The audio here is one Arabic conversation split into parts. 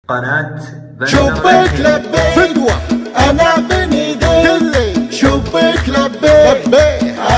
قناة شبك لبيك فدوة أنا بني ديك شبك لبيك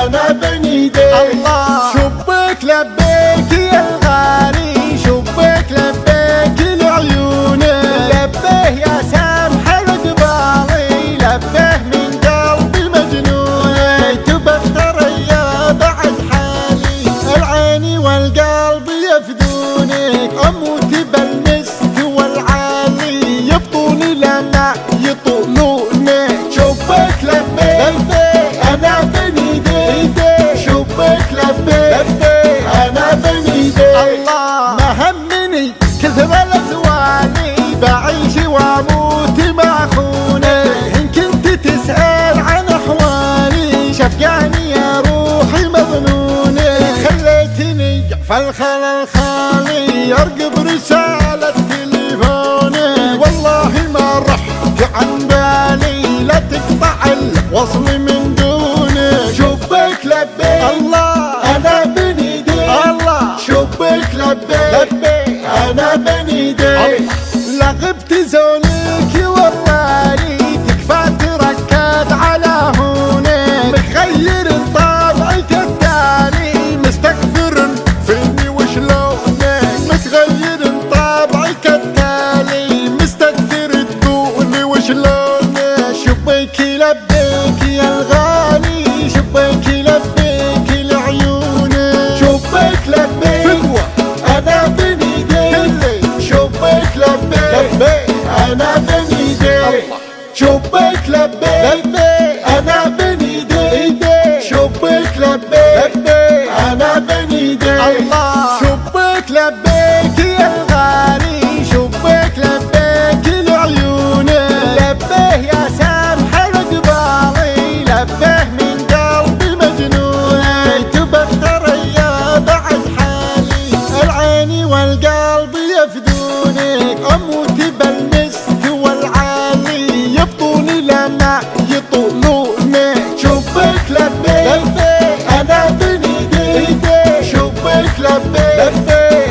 أنا بني ديك الله شبك لبيك يا الغالي شبك لبيك لعيوني لبيه يا سامح رقبالي لبيه من قلبي مجنوني تبختر يا بعد حالي العين والقلب يفدونك أموت بالمسك والعالي يبطوني لما يطولوني شبك لبيك أنا بني ديك شبك لبيك أنا بني ديك الله ما همني كثر الأزواني بعيش واموت مع خوني إن كنت تسأل عن أحوالي شفقاني يا روحي مظنوني خليتني في الخلا الخالي أرقب رسالة تليفوني والله ما رحت عن بالي لا تقطع الوصل من دوني شبك لبيك الله أنا بني ديك الله شبك لبيك أنا بني ديك لغبت زولك والله تكفى تركت على هوني متغير طبعك التالي مستكثر فيني وشلونك متغير طبعك التالي مستكثر تقولي وشلونك شبيك لبيك يا الغالي شبيك لبيك لعيوني شبك لبيك فدوة أنا بني ديك شبك لبيك أنا بني ديك شبك لبيك أنا بني ديك شبك لبيك أنا بني ديك الله شبك لبيك يا الغالي شبك لبيك لعيوني لبيه يا سامح رقبالي لبيه من قلبي مجنوني تبختر يا بعد حالي العين والقلب يفدونك أموت بالمسك والعالي يبطوني لما يطولوني شبك لبيك أنا بني ديك شبك لبيك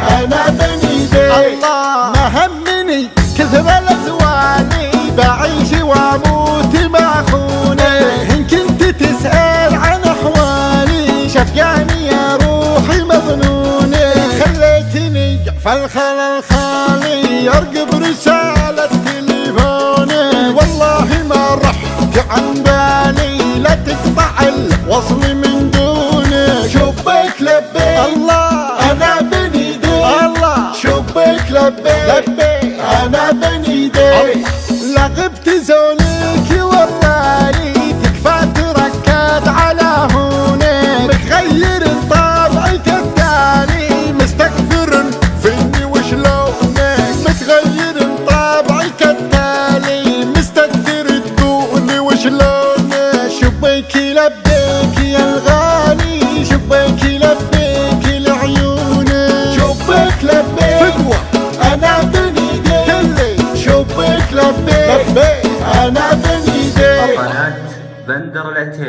أنا بني ديك الله ما همني كثر الأزواني بعيش واموت مع خوني إن كنت تسأل عن أحوالي شفقاني يا روحي مظنوني خليتني في الخلا الخالي أرقب رسالة تليفوني والله ما رحت عن بالي لا تقطع الوصل من دوني شبك لبيك الله أنا بني ديك الله شبك لبيك أنا بني ديك لغبت زولك والله تكفى تركت على هوني متغير طبعك التالي مستكثر فيني وشلونك متغير طبعك التالي مستكثر تقولي وشلونك شبيك لبيك يا الغالي شبيك لبيك لعيوني شبك لبيك فدوة أنا بني ديك شبك لبيك أنا بني ديك قناة بندر العتيق.